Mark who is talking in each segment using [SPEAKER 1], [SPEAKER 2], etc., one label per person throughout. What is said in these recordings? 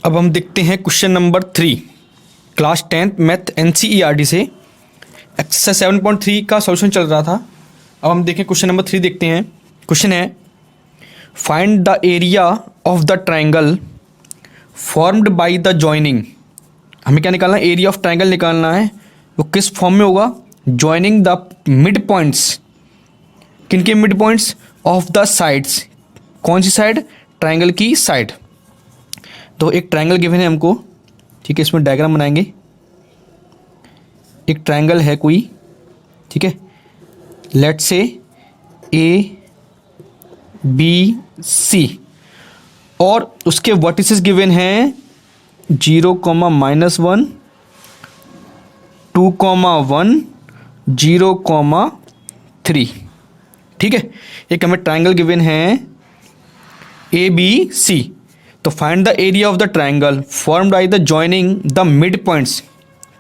[SPEAKER 1] अब हम देखते हैं question number 3 class 10th math NCERT से एक्सरसाइज 7.3 का सॉल्यूशन चल रहा था। अब हम देखें क्वेश्चन नंबर 3 देखते हैं। क्वेश्चन है find the area of the triangle formed by the joining. हमें क्या निकालना है? एरिया ऑफ ट्राइंगल निकालना है। वो किस फॉर्म में होगा? Joining the mid points. किन के mid points? Of the sides. कौन सी साइड? ट्राइंगल की साइड। तो एक ट्राइंगल गिवन है हमको, ठीक है। इसमें डायग्राम बनाएंगे। एक ट्राइंगल है कोई, ठीक है। लेट्स से ABC और उसके वर्टिसेस गिवन हैं 0, -1, 2, 1, 0, 3, ठीक है। एक हमें ट्राइंगल गिवन है ABC। तो find the area of the triangle formed by the joining the mid points.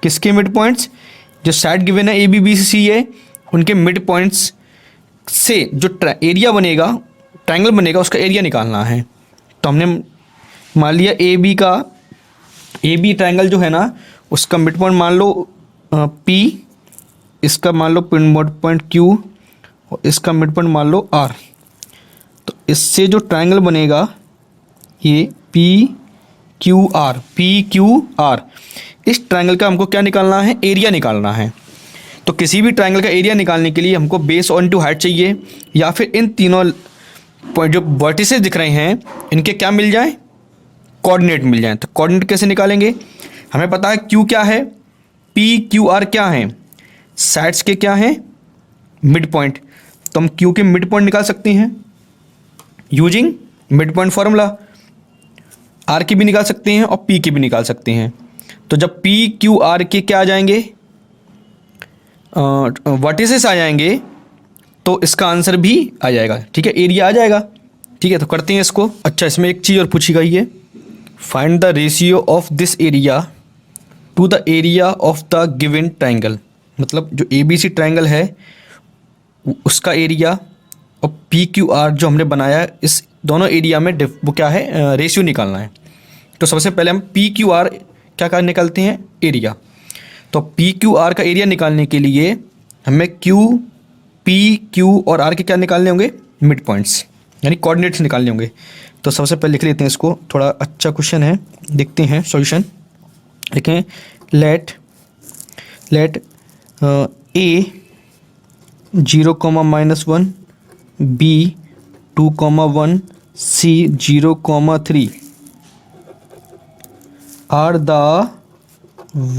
[SPEAKER 1] किसके मिड पॉइंट्स? जो साइड गिवन है ABBC है, उनके मिड पॉइंट्स से जो एरिया बनेगा, ट्राइंगल बनेगा, उसका एरिया निकालना है। तो हमने मान लिया AB ट्राइंगल जो है ना, उसका मिड पॉइंट मान लो P, इसका मान लो मिड पॉइंट Q और इसका मिड पॉइंट मान लो R। तो इससे जो ट्राइंगल बनेगा ये PQR, इस ट्राइंगल का हमको क्या निकालना है? एरिया निकालना है। तो किसी भी ट्राइंगल का एरिया निकालने के लिए हमको बेस और इनटू हाइट चाहिए, या फिर इन तीनों पॉइंट जो वर्टिसेस दिख रहे हैं इनके क्या मिल जाए? कोऑर्डिनेट मिल जाए। तो कोऑर्डिनेट कैसे निकालेंगे? हमें पता है Q क्या है, PQR क्या है, साइड्स के क्या हैं? Mid point. तो हम Q के मिड पॉइंट निकाल सकते हैं using mid point formula. R की भी निकाल सकते हैं और P की भी निकाल सकते हैं। तो जब PQR के क्या आ जाएंगे? वर्टिसेस आ जाएंगे, तो इसका आंसर भी आ जाएगा, ठीक है। एरिया आ जाएगा, ठीक है। तो करते हैं इसको। अच्छा, इसमें एक चीज़ और पूछी गई है, find the ratio of this area to the area of the given triangle. मतलब जो ABC ट्राइंगल है उसका एरिया और PQR जो हमने बनाया, इस दोनों एरिया में वो क्या है? रेशियो निकालना है। तो सबसे पहले हम PQR क्या निकालते हैं? एरिया। तो PQR का एरिया निकालने के लिए हमें Q, P, Q और R के क्या निकालने होंगे? मिड पॉइंट्स, यानी कोऑर्डिनेट्स निकालने होंगे। तो सबसे पहले लिख लेते हैं इसको, थोड़ा अच्छा क्वेश्चन है, देखते हैं सॉल्यूशन। लिखें late A 0, -1, B 2, 1, C 0, 3 are the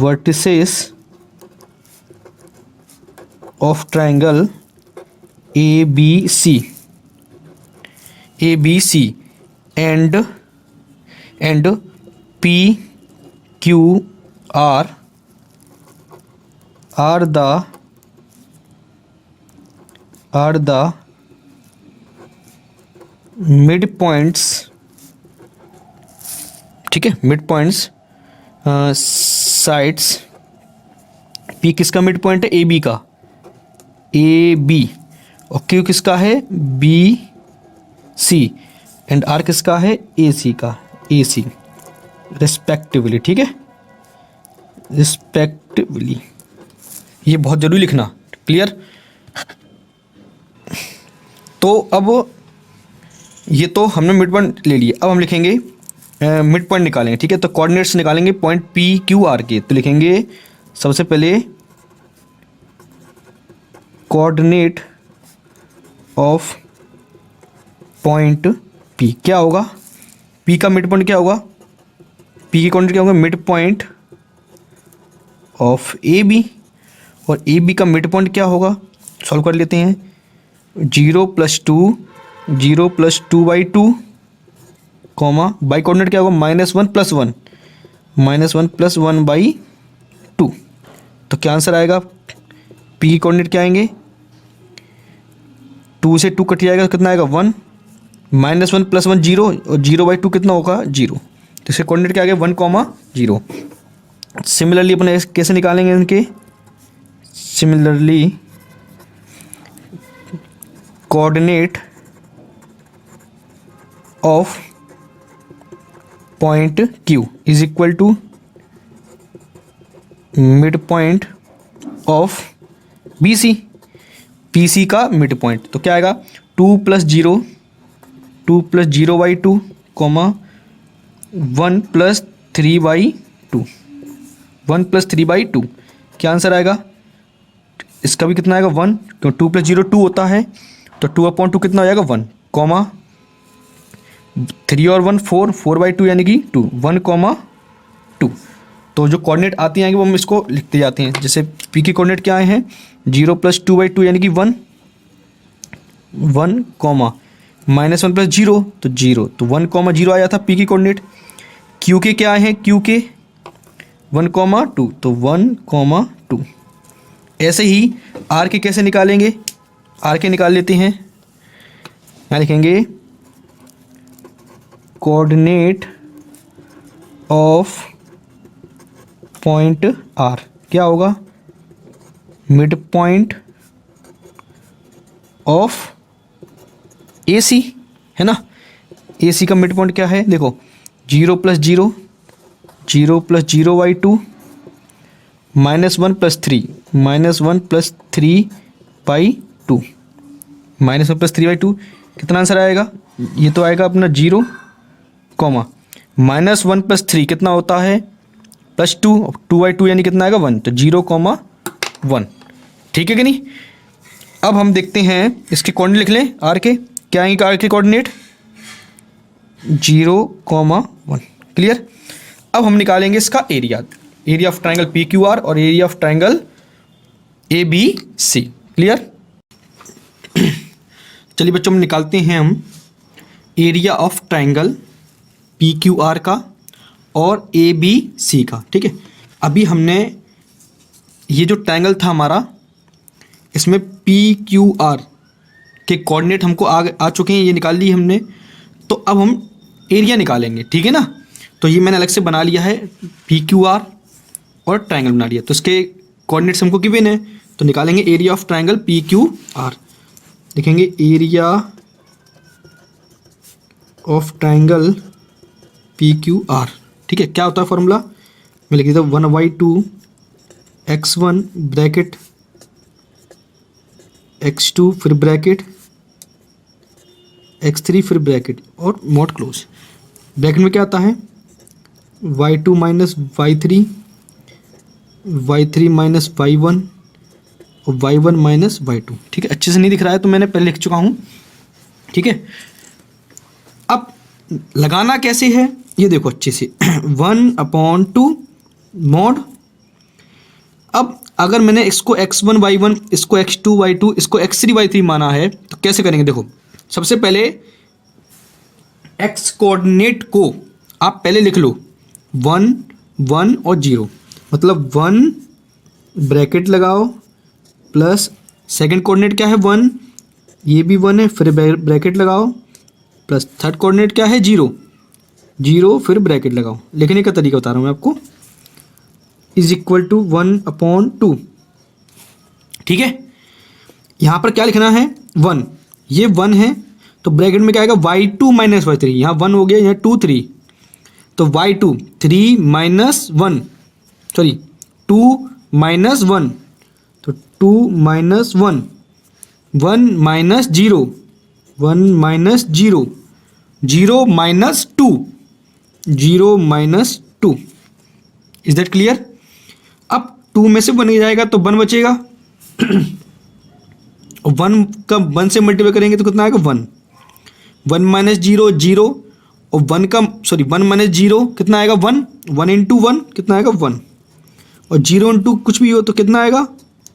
[SPEAKER 1] vertices of triangle ABC and PQR are the mid points, ठीक है। Mid points sides. P किसका मिड पॉइंट है? AB का, AB। और Q किसका है? BC। एंड R किसका है? AC का, AC रिस्पेक्टिवली, ठीक है, रिस्पेक्टिवली। ये बहुत जरूरी लिखना, क्लियर। तो अब ये तो हमने मिड पॉइंट ले लिए, अब हम लिखेंगे मिड पॉइंट निकालेंगे, ठीक है। तो कोऑर्डिनेट्स निकालेंगे पॉइंट PQR के। तो लिखेंगे सबसे पहले कोऑर्डिनेट ऑफ पॉइंट P क्या होगा? P का मिड पॉइंट क्या होगा? P की कोऑर्डिनेट क्या होगा? Mid point of AB। और AB का मिड पॉइंट क्या होगा? सॉल्व कर लेते हैं। 0 + 2, 0 + 2/2, बाई कोऑर्डिनेट क्या होगा? -1 + 1, -1 + 1/2। तो क्या आंसर आएगा? P की कोऑर्डिनेट क्या आएंगे? 2 से 2 कट जाएगा, कितना आएगा? 1, -1 + 1 0, और 0/2 कितना होगा? 0। तो इसके कोऑर्डिनेट क्या आ गया? 1, 0। सिमिलरली अपने कैसे निकालेंगे इनके? Similarly coordinate of point Q is equal to midpoint of B C, P C का मिड पॉइंट। तो क्या आएगा 2 + 0 2 + 0/2 कॉमा 1 + 3/2 1 + 3/2। क्या आंसर आएगा इसका भी? कितना आएगा 1, क्यों 2 + 0 2 होता है, तो 2/2 कितना हो जाएगा 1 कॉमा 3 और 1 4 4/2 यानी कि 2 1,2। तो जो कोऑर्डिनेट आती आएंगे वो हम इसको लिखते जाते हैं। जैसे पी के कोऑर्डिनेट क्या आए हैं 0 + 2/2 यानी कि 1 1 कॉमा -1 + 0 तो 0, तो 1,0 आया था पी की कोऑर्डिनेट। क्यू के क्या आए हैं क्यू के 1,2 तो 1,2। ऐसे ही आर के कैसे निकालेंगे? आर के निकाल लेते हैं। यहाँ लिखेंगे कोऑर्डिनेट ऑफ पॉइंट आर क्या होगा? मिड पॉइंट ऑफ ए सी, है ना। ए सी का मिड पॉइंट क्या है? देखो 0 + 0 0 + 0/2 -1 + 3 -1 + 3/2 -1 + 3/2 कितना आंसर आएगा? ये तो आएगा अपना 0 कॉमा -1 + 3 कितना होता है +2 2/2 यानी कितना आएगा 1, तो 0,1। ठीक है कि नहीं? अब हम देखते हैं इसके कोऑर्डिनेट लिख लें आर के। क्या आएंगे आर के कोऑर्डिनेट 0,1। क्लियर? अब हम निकालेंगे इसका area, area of triangle P Q R और area of triangle A B C. Clear? चलिए बच्चों हम निकालते हैं हम area of triangle P Q R का और ए बी सी का। ठीक है, अभी हमने ये जो ट्राइंगल था हमारा इसमें पी क्यू आर के कोऑर्डिनेट हमको आ चुके हैं, ये निकाल ली हमने। तो अब हम एरिया निकालेंगे। ठीक है ना? तो ये मैंने अलग से बना लिया है पी क्यू आर और ट्राइंगल बना लिया, तो इसके कोऑर्डिनेट्स हमको गिवन है। तो निकालेंगे area of triangle P Q R. लिखेंगे area of triangle P Q R. ठीक है, क्या होता है फॉर्मूला? मैं लिख देता हूँ 1/2 x1 ब्रैकेट x2 फिर ब्रैकेट x3 फिर ब्रैकेट और मॉड क्लोज। ब्रैकेट में क्या आता है y2 - y3 y3 - y1 और y1 - y2। ठीक है, अच्छे से नहीं दिख रहा है तो मैंने पहले लिख चुका हूँ। ठीक है, अब लगाना कैसे है ये देखो अच्छे से 1/2 मॉड। अब अगर मैंने इसको x1 y1 इसको x2 y2 इसको x3 y3 माना है तो कैसे करेंगे? देखो सबसे पहले x कोऑर्डिनेट को आप पहले लिख लो 1 1 और 0, मतलब 1 ब्रैकेट लगाओ प्लस सेकंड कोऑर्डिनेट क्या है 1, ये भी 1 है, फिर ब्रैकेट लगाओ प्लस थर्ड कोऑर्डिनेट क्या है 0 0 फिर ब्रैकेट लगाओ। लिखने का तरीका बता रहा हूँ मैं आपको, इज इक्वल टू 1/2। ठीक है, यहाँ पर क्या लिखना है 1, ये 1 है तो ब्रैकेट में क्या आएगा y2 - y3, यहाँ 1 हो गया, यहाँ 2 3 तो y2 3 - 1 सॉरी 2 - 1 तो 2 - 1 1 - 0 1 - 0 0 -2 2। Is that clear? अब 2 में से 1 ही जाएगा तो 1 बचेगा। 1 का 1 से मल्टीप्लाई करेंगे तो कितना आएगा 1 1 - 0 0 और 1 का 1 - 0 कितना आएगा 1 1 × 1 कितना आएगा 1 और 0 × कुछ भी हो तो कितना आएगा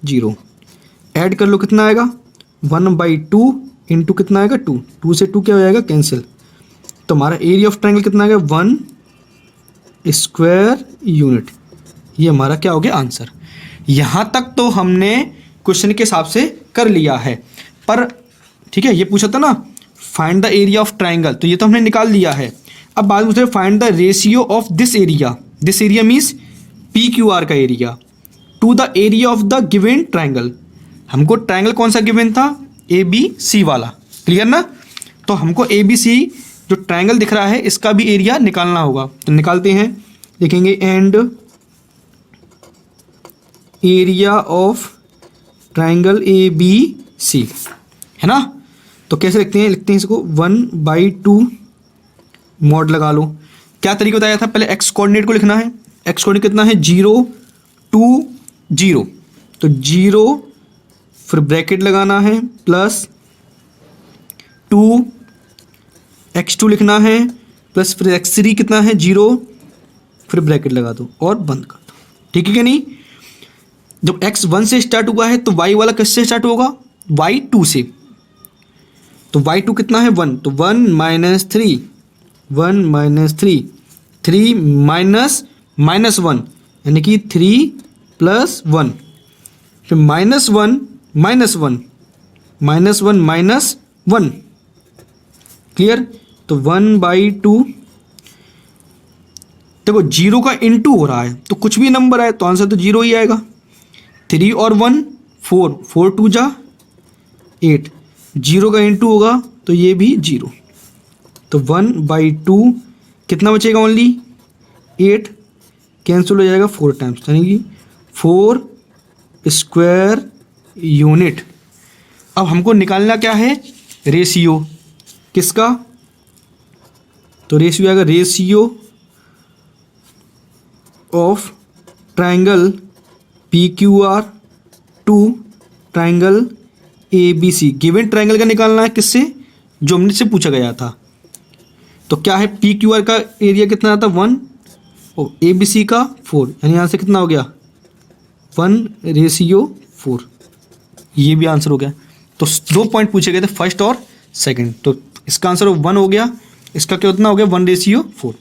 [SPEAKER 1] 0। ऐड कर लो कितना आएगा 1/2 इंटू कितना आएगा 2 2 से 2 क्या हो जाएगा कैंसिल। तो हमारा एरिया ऑफ ट्राइंगल कितना आएगा 1 स्क्वायर यूनिट। ये हमारा क्या हो गया आंसर। यहाँ तक तो हमने क्वेश्चन के हिसाब से कर लिया है, पर ठीक है ये पूछा था ना find the area of triangle, तो ये तो हमने निकाल लिया है। अब बात पूछ रहे find the ratio of this area means P Q R का area to the area of the given triangle. हमको ट्राइंगल कौन सा गिवन था ए बी सी वाला, क्लियर ना? तो हमको ए बी सी जो ट्रायंगल दिख रहा है इसका भी एरिया निकालना होगा, तो निकालते हैं। लिखेंगे and area of triangle ABC, है ना। तो कैसे लिखते हैं, लिखते हैं इसको 1/2 मॉड लगा लो। क्या तरीका बताया था, पहले एक्स कोऑर्डिनेट को लिखना है। एक्स कोऑर्डिनेट कितना है 0 2 0, तो 0 फिर ब्रैकेट लगाना है प्लस 2 x2 लिखना है प्लस फिर x3 कितना है 0 फिर ब्रैकेट लगा दो और बंद कर दो। ठीक है कि नहीं। जब x 1 से स्टार्ट हुआ है तो y वाला किससे स्टार्ट होगा, y 2 से। तो y2 कितना है 1, तो 1 माइनस 3 1 माइनस 3 3 माइनस 1 यानी कि 3 प्लस 1, फिर minus 1 minus 1 minus 1 minus 1, clear. तो 1/2, देखो 0 का इनटू हो रहा है तो कुछ भी नंबर आए तो आंसर तो 0 ही आएगा। 3 और 1 4, 4 2 जा 8, 0 का इनटू होगा तो ये भी 0, तो 1/2 कितना बचेगा ओनली 8, कैंसिल हो जाएगा 4 टाइम्स यानी कि 4 स्क्वायर यूनिट। अब हमको निकालना क्या है, रेशियो किसका, तो रेशियो आएगा ratio of triangle PQR to triangle ABC। Given triangle का निकालना है किससे, जो हमने से पूछा गया था। तो क्या है PQR का एरिया कितना आता 1 और ABC का 4, यानी यहाँ से कितना हो गया 1/4, ये भी आंसर हो गया। तो 2 पॉइंट पूछे गए थे, फर्स्ट और सेकंड, तो इसका आंसर 1 हो गया, इसका कितना हो गया 1/4।